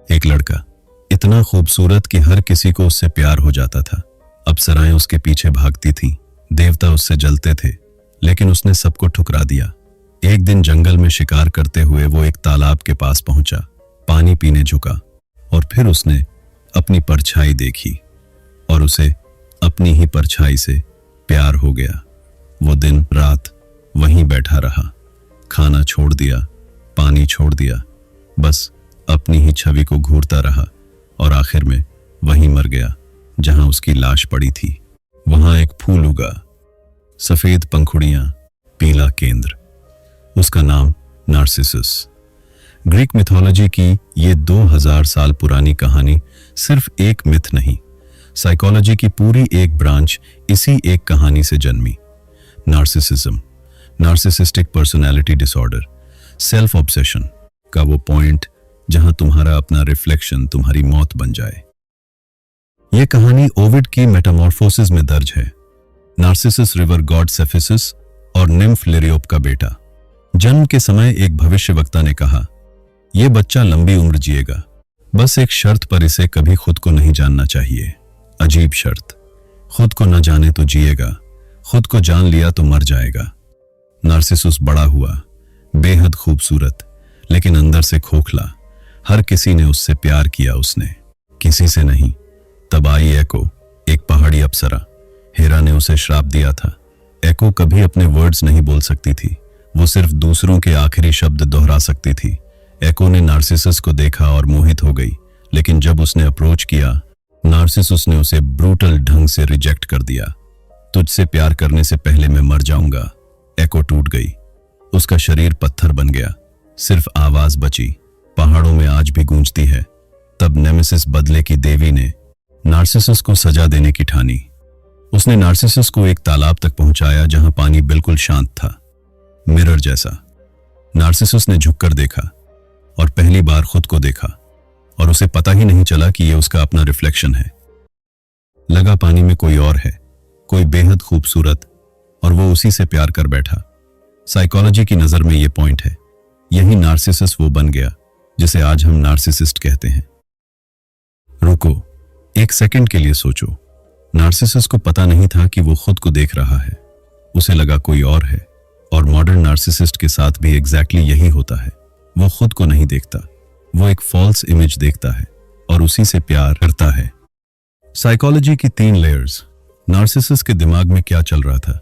एक लड़का इतना खूबसूरत कि हर किसी को उससे प्यार हो जाता था। अप्सराएं उसके पीछे भागती थीं, देवता उससे जलते थे, लेकिन उसने सबको ठुकरा दिया। एक दिन जंगल में शिकार करते हुए वो एक तालाब के पास पहुंचा, पानी पीने झुका और फिर उसने अपनी परछाई देखी और उसे अपनी ही परछाई से प्यार हो गया। वो दिन रात वहीं बैठा रहा, खाना छोड़ दिया, पानी छोड़ दिया, बस अपनी ही छवि को घूरता रहा और आखिर में वहीं मर गया जहां उसकी लाश पड़ी थी। वहां एक फूल उगा, सफेद पंखुड़ियां, पीला केंद्र। उसका नाम नार्सिसस। ग्रीक मिथोलॉजी की ये 2000 साल पुरानी कहानी सिर्फ एक मिथ नहीं, साइकोलॉजी की पूरी एक ब्रांच इसी एक कहानी से जन्मी। Narcissism, narcissistic personality disorder, self obsession का वो पॉइंट जहां तुम्हारा अपना रिफ्लेक्शन तुम्हारी मौत बन जाए। यह कहानी ओविड की मेटामॉर्फोसिस में दर्ज है। नार्सिसस रिवर गॉड सेफिसिस और निम्फ लिरियोप का बेटा। जन्म के समय एक भविष्यवक्ता ने कहा, यह बच्चा लंबी उम्र जिएगा, बस एक शर्त पर इसे कभी खुद को नहीं जानना चाहिए। अजीब शर्त, खुद को न जाने तो जिएगा, खुद को जान लिया तो मर जाएगा। नार्सिसस बड़ा हुआ, बेहद खूबसूरत, लेकिन अंदर से खोखला। हर किसी ने उससे प्यार किया, उसने किसी से नहीं। तब आई एको, एक पहाड़ी अप्सरा। हेरा ने उसे श्राप दिया था। एको कभी अपने वर्ड्स नहीं बोल सकती थी, वो सिर्फ दूसरों के आखिरी शब्द दोहरा सकती थी। एको ने नार्सिसस को देखा और मोहित हो गई, लेकिन जब उसने अप्रोच किया, नार्सिसस ने उसे ब्रूटल ढंग से रिजेक्ट कर दिया। तुझसे प्यार करने से पहले मैं मर जाऊंगा। एको टूट गई, उसका शरीर पत्थर बन गया, सिर्फ आवाज बची, पहाड़ों में आज भी गूंजती है। तब नेमेसिस बदले की देवी ने नार्सिसस को सजा देने की ठानी। उसने नार्सिसस को एक तालाब तक पहुंचाया जहां पानी बिल्कुल शांत था, मिरर जैसा। नार्सिसस ने झुककर देखा और पहली बार खुद को देखा और उसे पता ही नहीं चला कि यह उसका अपना रिफ्लेक्शन है। लगा पानी में कोई और है, कोई बेहद खूबसूरत, और वो उसी से प्यार कर बैठा। साइकोलॉजी की नजर में यह पॉइंट है, यही नार्सिसस वो बन गया जिसे आज हम नार्सिसिस्ट कहते हैं। रुको, एक सेकंड के लिए सोचो। नार्सिसस को पता नहीं था कि वो खुद को देख रहा है, उसे लगा कोई और है। और मॉडर्न नार्सिसिस्ट के साथ भी एग्जैक्टली यही होता है। वो खुद को नहीं देखता, वो एक फॉल्स इमेज देखता है और उसी से प्यार करता है। साइकोलॉजी की 3 लेयर्स। नार्सिसस के दिमाग में क्या चल रहा था?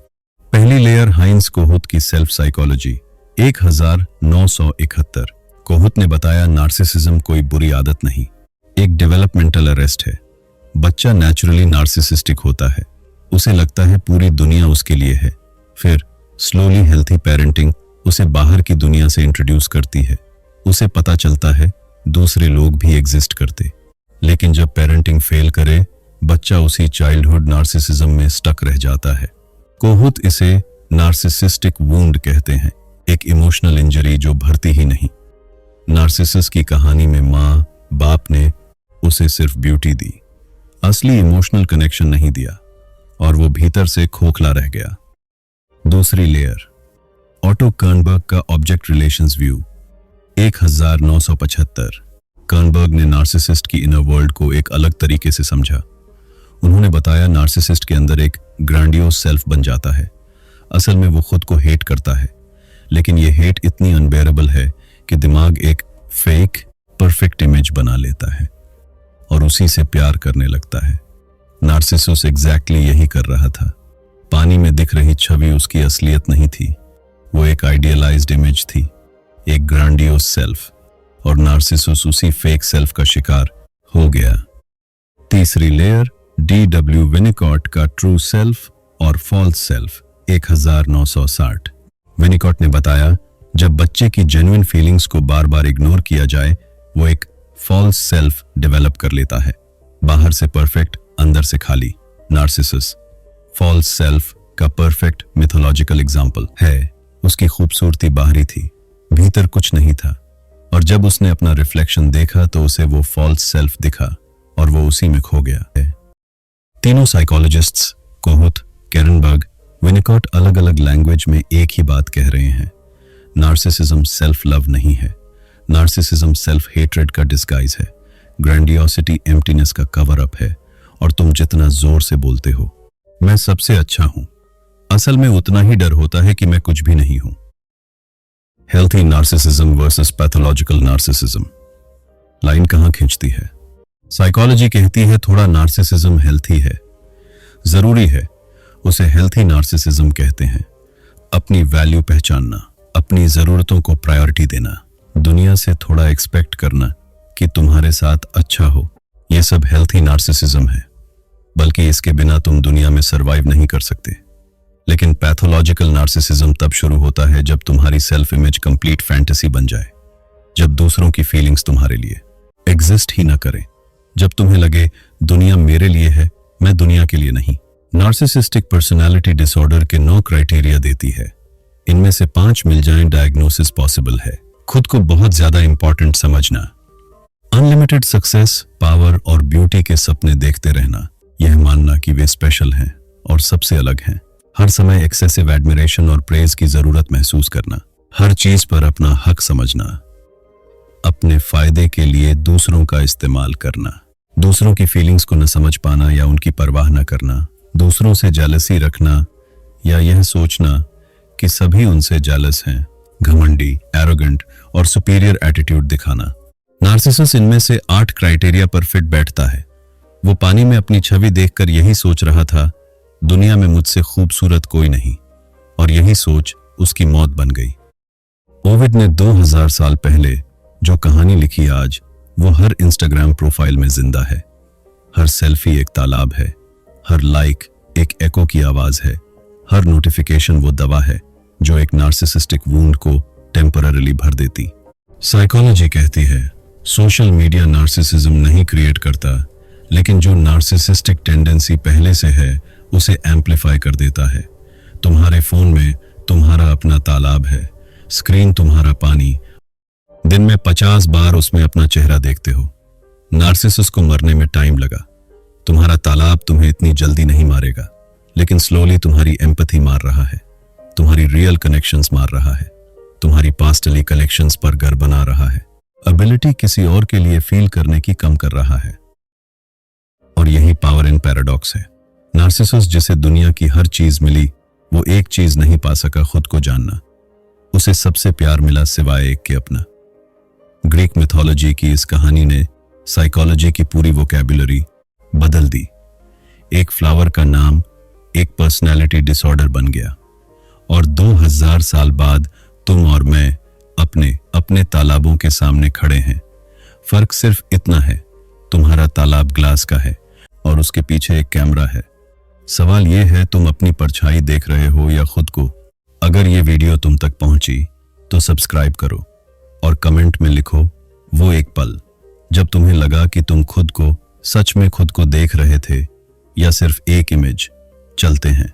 पहली लेयर हाइंस कोहुत की सेल्फ साइकोलॉजी, 1971। कोहुत ने बताया नार्सिसिज्म कोई बुरी आदत नहीं, एक डेवलपमेंटल अरेस्ट है। बच्चा नेचुरली नार्सिसिस्टिक होता है, उसे लगता है पूरी दुनिया उसके लिए है। फिर स्लोली हेल्थी पेरेंटिंग उसे बाहर की दुनिया से इंट्रोड्यूस करती है। उसे पता चलता है दूसरे लोग भी एग्जिस्ट करते। लेकिन जब पेरेंटिंग फेल करे, बच्चा उसी चाइल्डहुड नार्सिसिज्म में स्टक रह जाता है। कोहुत इसे नार्सिसिस्टिक वुंड कहते हैं, एक इमोशनल इंजरी जो भरती ही नहीं। नार्सिसस की कहानी में माँ बाप ने उसे सिर्फ ब्यूटी दी, असली इमोशनल कनेक्शन नहीं दिया, और वो भीतर से खोखला रह गया। दूसरी लेयर, ऑटो कर्नबर्ग का ऑब्जेक्ट रिलेशंस व्यू, 1975। कर्नबर्ग ने नार्सिसिस्ट की इनर वर्ल्ड को एक अलग तरीके से समझा। उन्होंने बताया नार्सिसिस्ट के अंदर एक ग्रैंडियोस सेल्फ बन जाता है। असल में वो खुद को हेट करता है, लेकिन ये हेट इतनी अनबेरेबल है कि दिमाग एक फेक परफेक्ट इमेज बना लेता है और उसी से प्यार करने लगता है। नार्सिसस एग्जैक्टली यही कर रहा था। पानी में दिख रही छवि उसकी असलियत नहीं थी, वो एक आइडियलाइज्ड इमेज थी, एक ग्रैंडियोस सेल्फ, और नार्सिसस उसी फेक सेल्फ का शिकार हो गया। तीसरी लेयर, D.W. विनिकॉट का ट्रू सेल्फ और फॉल्स सेल्फ, 1960। विनिकॉट ने बताया, जब बच्चे की जेन्युइन फीलिंग्स को बार बार इग्नोर किया जाए, वो एक फॉल्स सेल्फ डेवलप कर लेता है। बाहर से परफेक्ट, अंदर से खाली। नार्सिसस फॉल्स सेल्फ का परफेक्ट मिथोलॉजिकल एग्जाम्पल है। उसकी खूबसूरती बाहरी थी, भीतर कुछ नहीं था, और जब उसने अपना रिफ्लेक्शन देखा तो उसे वो फॉल्स सेल्फ दिखा और वो उसी में खो गया है। तीनों साइकोलॉजिस्ट्स, कोहुत, केरनबर्ग, विनिकॉट, अलग अलग लैंग्वेज में एक ही बात कह रहे हैं। नार्सिसिज्म सेल्फ लव नहीं है, नार्सिसिज्म सेल्फ हेट्रेड का डिस्गाइज है। ग्रैंडियोसिटी एम्प्टीनेस का कवर अप है और तुम जितना जोर से बोलते हो मैं सबसे अच्छा हूं, असल में उतना ही डर होता है कि मैं कुछ भी नहीं हूं। Healthy narcissism versus pathological narcissism. Line कहां खींचती है? साइकोलॉजी कहती है थोड़ा नार्सिसिज्म हेल्थी है, जरूरी है, उसे हेल्थी नार्सिसिज्म कहते हैं। अपनी वैल्यू पहचानना, अपनी जरूरतों को प्रायोरिटी देना, दुनिया से थोड़ा एक्सपेक्ट करना कि तुम्हारे साथ अच्छा हो, यह सब हेल्थी नार्सिसिज्म है। बल्कि इसके बिना तुम दुनिया में सरवाइव नहीं कर सकते। लेकिन पैथोलॉजिकल नार्सिसिज्म तब शुरू होता है जब तुम्हारी सेल्फ इमेज कंप्लीट फैंटेसी बन जाए, जब दूसरों की फीलिंग्स तुम्हारे लिए एग्जिस्ट ही ना करें, जब तुम्हें लगे दुनिया मेरे लिए है, मैं दुनिया के लिए नहीं। नार्सिसिस्टिक पर्सनालिटी डिसऑर्डर के 9 क्राइटेरिया देती है, इनमें से 5 मिल जाएं डायग्नोसिस पॉसिबल है। खुद को बहुत ज्यादा इंपॉर्टेंट समझना, अनलिमिटेड सक्सेस, पावर और ब्यूटी के सपने देखते रहना, यह मानना कि वे स्पेशल हैं और सबसे अलग हैं, हर समय एक्सेसिव एडमिरेशन और प्रेज की जरूरत महसूस करना, हर चीज पर अपना हक समझना, अपने फायदे के लिए दूसरों का इस्तेमाल करना, दूसरों की फीलिंग्स को न समझ पाना या उनकी परवाह न करना, दूसरों से जेलसी रखना या यह सोचना कि सभी उनसे जेलस हैं, घमंडी, एरोगेंट और सुपीरियर एटीट्यूड दिखाना। नार्सिसस इनमें से 8 क्राइटेरिया पर फिट बैठता है। वो पानी में अपनी छवि देखकर यही सोच रहा था, दुनिया में मुझसे खूबसूरत कोई नहीं, और यही सोच उसकी मौत बन गई। ओविड ने 2000 साल पहले जो कहानी लिखी आज, वो हर इंस्टाग्राम प्रोफाइल में जिंदा है। हर सेल्फी एक तालाब है, हर लाइक एक एको की आवाज है, हर नोटिफिकेशन वो दवा है जो एक नार्सिसिस्टिक वूंड को टेम्पररीली भर देती। साइकोलॉजी कहती है सोशल मीडिया नार्सिसिज्म नहीं क्रिएट करता, लेकिन जो नार्सिसिस्टिक टेंडेंसी पहले से है उसे एम्प्लीफाई कर देता है। तुम्हारे फोन में तुम्हारा अपना तालाब है, स्क्रीन तुम्हारा पानी, दिन में 50 बार उसमें अपना चेहरा देखते हो। नार्सिसस को मरने में टाइम लगा, तुम्हारा तालाब तुम्हें इतनी जल्दी नहीं मारेगा, लेकिन स्लोली तुम्हारी एम्पैथी मार रहा है, तुम्हारी रियल कनेक्शंस मार रहा है, तुम्हारी पास्टली कलेक्शंस पर घर बना रहा है, एबिलिटी किसी और के लिए फील करने की कम कर रहा है। और यही पावर इन पैराडॉक्स है। नार्सिसस जिसे दुनिया की हर चीज मिली, वो एक चीज नहीं पा सका, खुद को जानना। उसे सबसे प्यार मिला सिवाय एक के अपना। ग्रीक मिथोलॉजी की इस कहानी ने साइकोलॉजी की पूरी वोकैबुलरी बदल दी। एक फ्लावर का नाम एक पर्सनैलिटी डिसऑर्डर बन गया, और 2000 साल बाद तुम और मैं अपने अपने तालाबों के सामने खड़े हैं। फर्क सिर्फ इतना है, तुम्हारा तालाब ग्लास का है और उसके पीछे एक कैमरा है। सवाल यह है, तुम अपनी परछाई देख रहे हो या खुद को? अगर ये वीडियो तुम तक पहुंची तो सब्सक्राइब करो और कमेंट में लिखो वो एक पल जब तुम्हें लगा कि तुम खुद को सच में खुद को देख रहे थे या सिर्फ एक इमेज। चलते हैं।